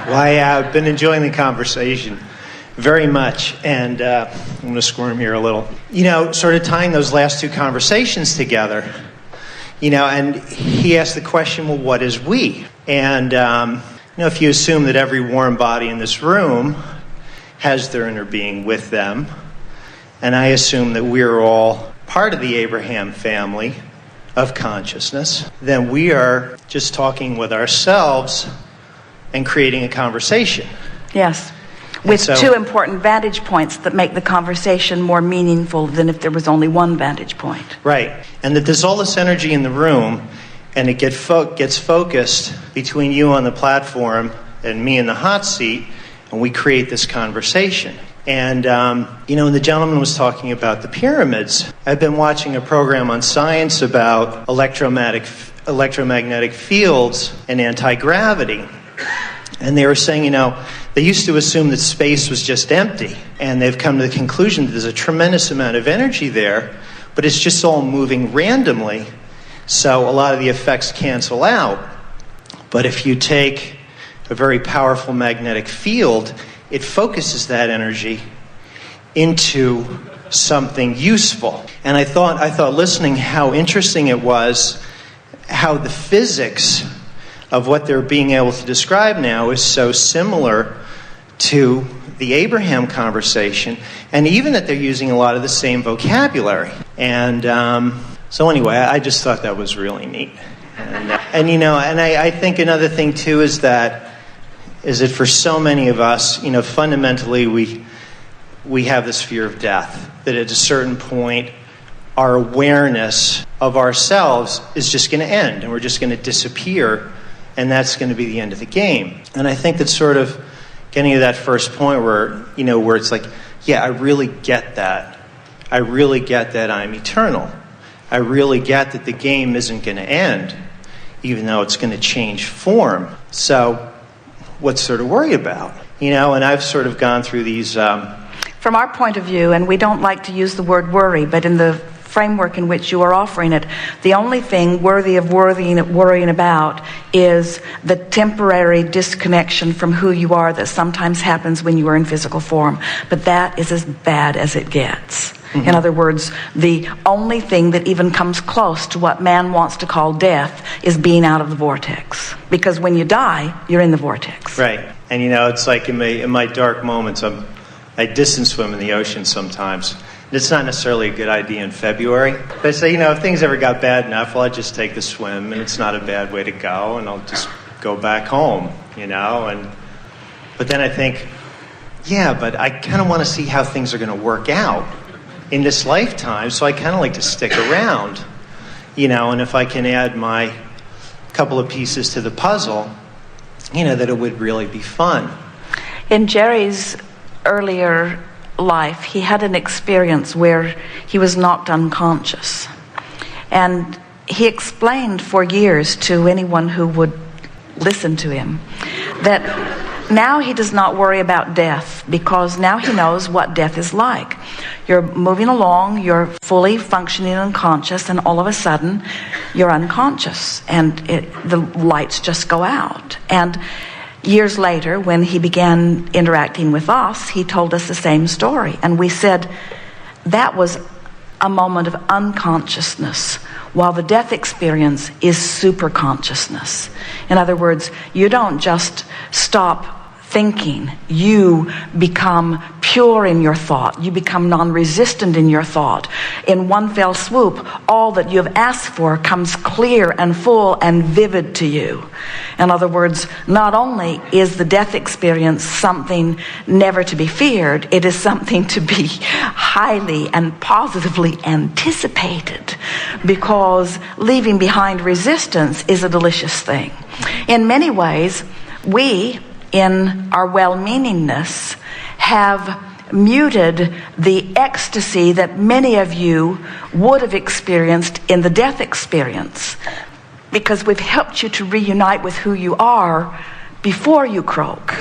Well, I've been enjoying the conversation very much, and I'm going to squirm here a little. Sort of tying those last two conversations together, and he asked the question, well, what is we? And, if you assume that every warm body in this room has their inner being with them, and I assume that we're all part of the Abraham family of consciousness, then we are just talking with ourselves and creating a conversation. Yes. With two important vantage points that make the conversation more meaningful than if there was only one vantage point. Right. And that there's all this energy in the room, and it gets focused between you on the platform and me in the hot seat, and we create this conversation. And, when the gentleman was talking about the pyramids, I've been watching a program on science about electromagnetic fields and anti-gravity. And they were saying, they used to assume that space was just empty. And they've come to the conclusion that there's a tremendous amount of energy there, but it's just all moving randomly. So a lot of the effects cancel out. But if you take a very powerful magnetic field, it focuses that energy into something useful. And I thought listening how interesting it was, how the physics of what they're being able to describe now is so similar to the Abraham conversation, and even that they're using a lot of the same vocabulary. And so anyway, I just thought that was really neat. And I think another thing too is that for so many of us, fundamentally we have this fear of death, that at a certain point our awareness of ourselves is just going to end, and we're just going to disappear, and that's going to be the end of the game. And I think that's sort of getting to that first point where it's like, yeah, I really get that. I really get that I'm eternal. I really get that the game isn't going to end, even though it's going to change form. So what's there to worry about? And I've sort of gone through these... From our point of view, and we don't like to use the word worry, but in the framework in which you are offering it, the only thing worthy of worrying about is the temporary disconnection from who you are that sometimes happens when you are in physical form. But that is as bad as it gets. Mm-hmm. In other words, the only thing that even comes close to what man wants to call death is being out of the vortex. Because when you die, you're in the vortex. Right. And it's like in my dark moments, I distance swim in the ocean sometimes. It's not necessarily a good idea in February. But I say, if things ever got bad enough, well, I'd just take the swim, and it's not a bad way to go, and I'll just go back home, But then I think, yeah, but I kind of want to see how things are going to work out in this lifetime, so I kind of like to stick around, and if I can add my couple of pieces to the puzzle, that it would really be fun. In Jerry's earlier life, he had an experience where he was knocked unconscious. And he explained for years to anyone who would listen to him that now he does not worry about death, because now he knows what death is like. You're moving along, you're fully functioning unconscious, and all of a sudden you're unconscious, and the lights just go out. And years later, when he began interacting with us, he told us the same story. And we said that was a moment of unconsciousness, while the death experience is super consciousness. In other words, you don't just stop thinking. You become pure in your thought. You become non-resistant in your thought. In one fell swoop, all that you have asked for comes clear and full and vivid to you. In other words, not only is the death experience something never to be feared, it is something to be highly and positively anticipated, because leaving behind resistance is a delicious thing. In many ways, we, in our well-meaningness, have muted the ecstasy that many of you would have experienced in the death experience, because we've helped you to reunite with who you are before you croak.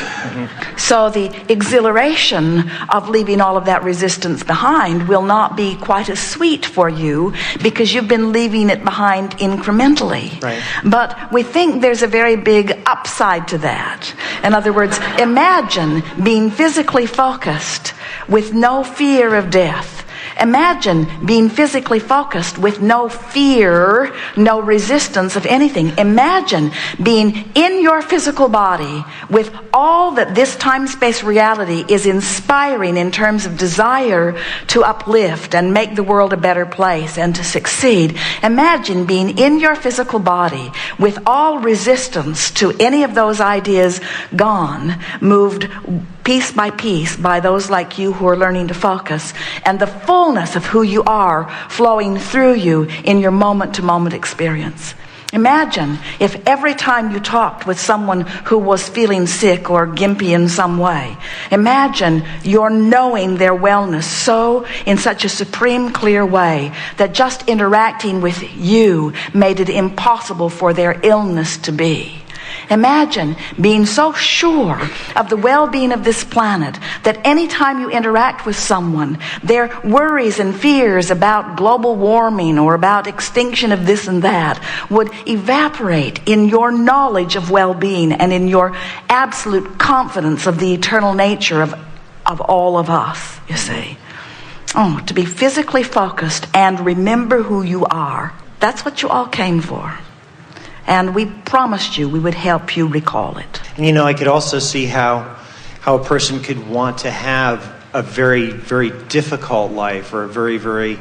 So the exhilaration of leaving all of that resistance behind will not be quite as sweet for you because you've been leaving it behind incrementally. Right. But we think there's a very big upside to that. In other words, imagine being physically focused with no fear of death. Imagine being physically focused with no fear, no resistance of anything. Imagine being in your physical body with all that this time-space reality is inspiring in terms of desire to uplift and make the world a better place and to succeed. Imagine being in your physical body with all resistance to any of those ideas gone, moved piece by piece by those like you who are learning to focus, and the fullness of who you are flowing through you in your moment-to-moment experience. Imagine if every time you talked with someone who was feeling sick or gimpy in some way, imagine your knowing their wellness so in such a supreme clear way that just interacting with you made it impossible for their illness to be. Imagine being so sure of the well-being of this planet that any time you interact with someone, their worries and fears about global warming or about extinction of this and that would evaporate in your knowledge of well-being and in your absolute confidence of the eternal nature of all of us, you see. Oh, to be physically focused and remember who you are. That's what you all came for. And we promised you we would help you recall it. And I could also see how a person could want to have a very, very difficult life or a very, very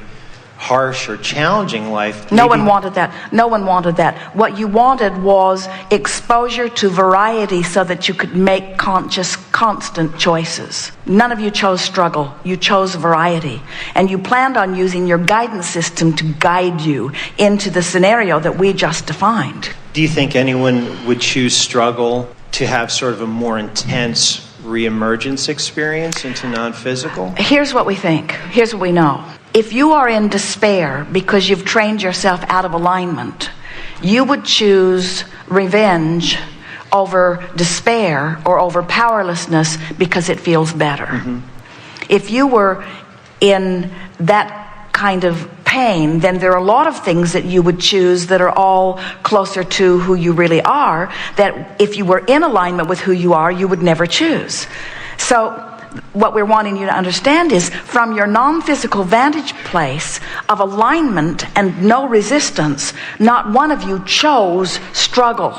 harsh or challenging life. No one wanted that. No one wanted that. What you wanted was exposure to variety so that you could make conscious, constant choices. None of you chose struggle. You chose variety. And you planned on using your guidance system to guide you into the scenario that we just defined. Do you think anyone would choose struggle to have sort of a more intense reemergence experience into non-physical? Here's what we think. Here's what we know. If you are in despair because you've trained yourself out of alignment, you would choose revenge over despair or over powerlessness because it feels better. Mm-hmm. If you were in that kind of pain, then there are a lot of things that you would choose that are all closer to who you really are, that if you were in alignment with who you are, you would never choose. So what we're wanting you to understand is from your non-physical vantage place of alignment and no resistance, not one of you chose struggle.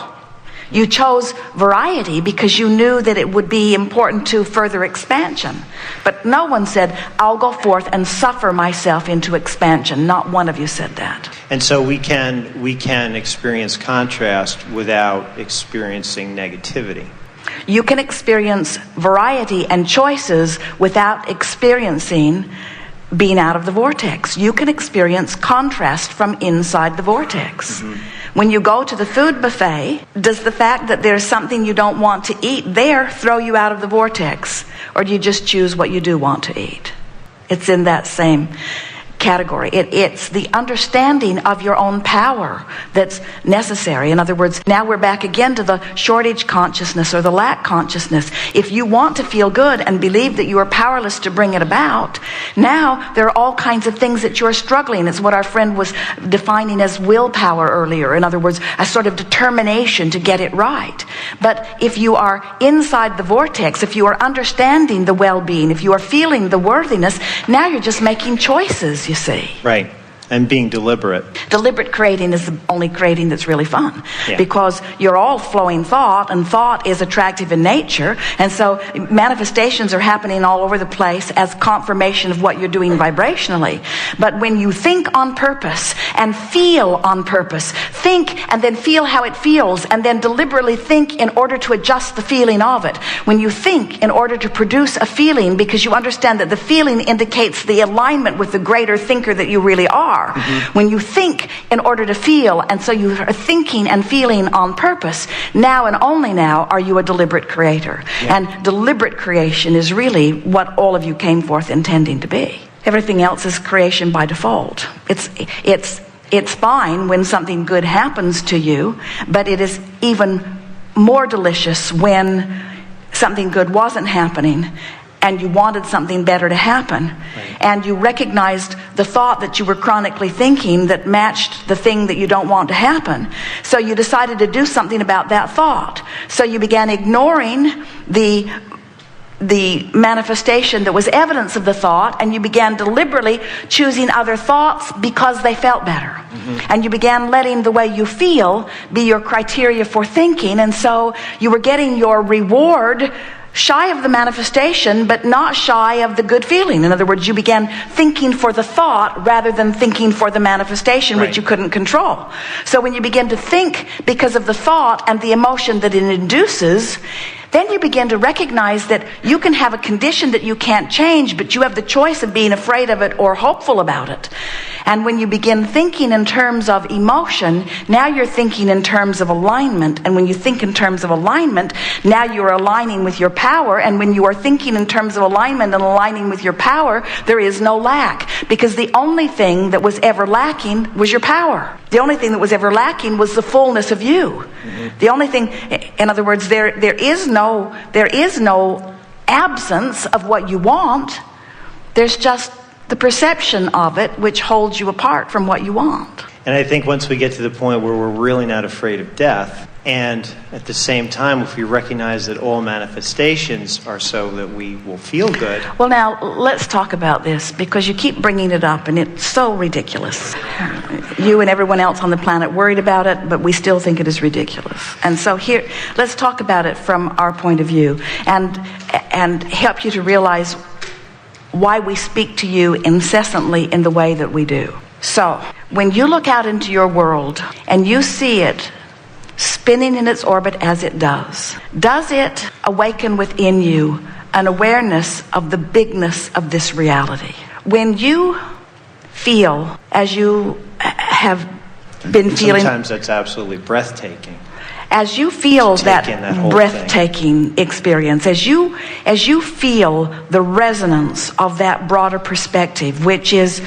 You chose variety because you knew that it would be important to further expansion. But no one said, I'll go forth and suffer myself into expansion. Not one of you said that. And so we can experience contrast without experiencing negativity. You can experience variety and choices without experiencing being out of the vortex. You can experience contrast from inside the vortex. Mm-hmm. When you go to the food buffet, does the fact that there's something you don't want to eat there throw you out of the vortex? Or do you just choose what you do want to eat? It's in that same category. It's the understanding of your own power that's necessary. In other words, now we're back again to the shortage consciousness or the lack consciousness. If you want to feel good and believe that you are powerless to bring it about, now there are all kinds of things that you're struggling. It's what our friend was defining as willpower earlier. In other words, a sort of determination to get it right. But if you are inside the vortex, if you are understanding the well-being, if you are feeling the worthiness, now you're just making choices, you see. Right. And being deliberate. Deliberate creating is the only creating that's really fun. Yeah. Because you're all flowing thought, and thought is attractive in nature. And so manifestations are happening all over the place as confirmation of what you're doing vibrationally. But when you think on purpose and feel on purpose, think and then feel how it feels, and then deliberately think in order to adjust the feeling of it. When you think in order to produce a feeling, because you understand that the feeling indicates the alignment with the greater thinker that you really are. Mm-hmm. When you think in order to feel, and so you are thinking and feeling on purpose, now and only now are you a deliberate creator. Yeah. And deliberate creation is really what all of you came forth intending to be. Everything else is creation by default. It's fine when something good happens to you, but it is even more delicious when something good wasn't happening, and you wanted something better to happen. Right. And you recognized the thought that you were chronically thinking that matched the thing that you don't want to happen. So you decided to do something about that thought. So you began ignoring the manifestation that was evidence of the thought, and you began deliberately choosing other thoughts because they felt better. Mm-hmm. And you began letting the way you feel be your criteria for thinking, and so you were getting your reward shy of the manifestation, but not shy of the good feeling. In other words, you began thinking for the thought rather than thinking for the manifestation, right, which you couldn't control. So when you begin to think because of the thought and the emotion that it induces, then you begin to recognize that you can have a condition that you can't change, but you have the choice of being afraid of it or hopeful about it. And when you begin thinking in terms of emotion, now you're thinking in terms of alignment. And when you think in terms of alignment, now you're aligning with your power. And when you are thinking in terms of alignment and aligning with your power, there is no lack. Because the only thing that was ever lacking was your power. The only thing that was ever lacking was the fullness of you. Mm-hmm. The only thing, in other words, there is no absence of what you want. There's just the perception of it, which holds you apart from what you want. And I think once we get to the point where we're really not afraid of death, and at the same time, if we recognize that all manifestations are so that we will feel good. Well, now, let's talk about this, because you keep bringing it up, and it's so ridiculous. You and everyone else on the planet worried about it, but we still think it is ridiculous. And so here, let's talk about it from our point of view, and help you to realize why we speak to you incessantly in the way that we do. So, when you look out into your world and you see it spinning in its orbit as it does it awaken within you an awareness of the bigness of this reality? When you feel, as you have been feeling... Sometimes that's absolutely breathtaking. As you feel that breathtaking experience, as you feel the resonance of that broader perspective, which is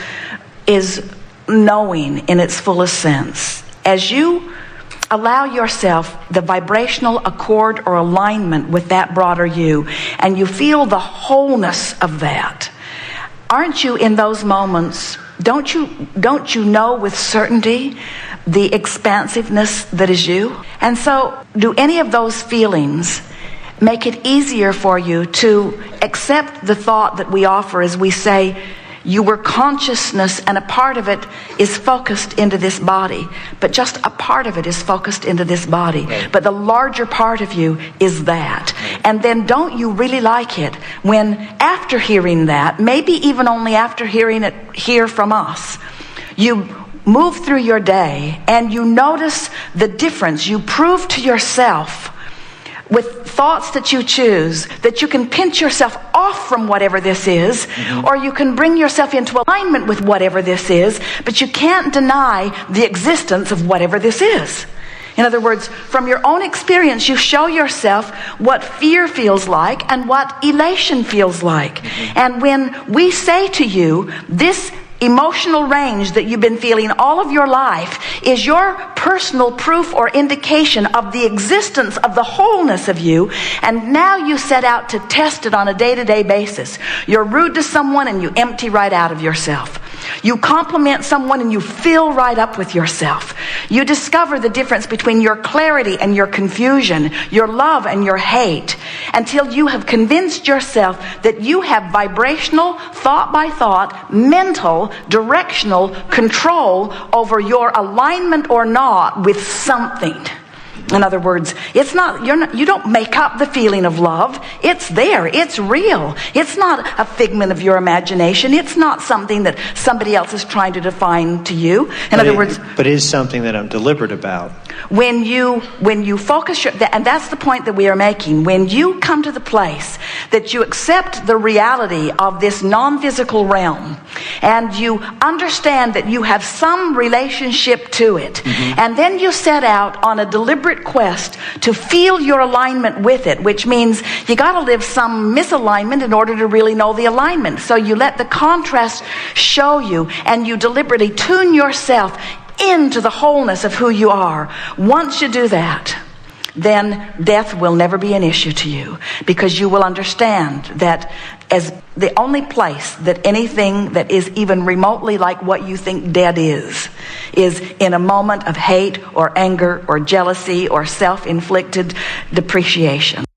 knowing in its fullest sense, as you allow yourself the vibrational accord or alignment with that broader you, and you feel the wholeness of that, aren't you in those moments, don't you know with certainty the expansiveness that is you? And so, do any of those feelings make it easier for you to accept the thought that we offer as we say, you were consciousness and a part of it is focused into this body, but just a part of it is focused into this body, right, but the larger part of you is that. Right. And then don't you really like it when, after hearing that, maybe even only after hearing it here from us, you move through your day and you notice the difference. You prove to yourself with thoughts that you choose that you can pinch yourself off from whatever this is, mm-hmm, or you can bring yourself into alignment with whatever this is, but you can't deny the existence of whatever this is. In other words, from your own experience, you show yourself what fear feels like and what elation feels like. Mm-hmm. And when we say to you, this emotional range that you've been feeling all of your life is your personal proof or indication of the existence of the wholeness of you, and now you set out to test it on a day-to-day basis. You're rude to someone and you empty right out of yourself. You compliment someone and you fill right up with yourself. You discover the difference between your clarity and your confusion, your love and your hate, until you have convinced yourself that you have vibrational, thought by thought, mental, directional control over your alignment or not with something. In other words, you don't make up the feeling of love. It's there. It's real. It's not a figment of your imagination. It's not something that somebody else is trying to define to you. But it is something that I'm deliberate about. When you focus and that's the point that we are making. When you come to the place that you accept the reality of this non-physical realm, and you understand that you have some relationship to it, mm-hmm, and then you set out on a deliberate quest to feel your alignment with it, which means you got to live some misalignment in order to really know the alignment. So you let the contrast show you, and you deliberately tune yourself into the wholeness of who you are. Once you do that, then death will never be an issue to you, because you will understand that as the only place that anything that is even remotely like what you think dead is in a moment of hate or anger or jealousy or self-inflicted depreciation.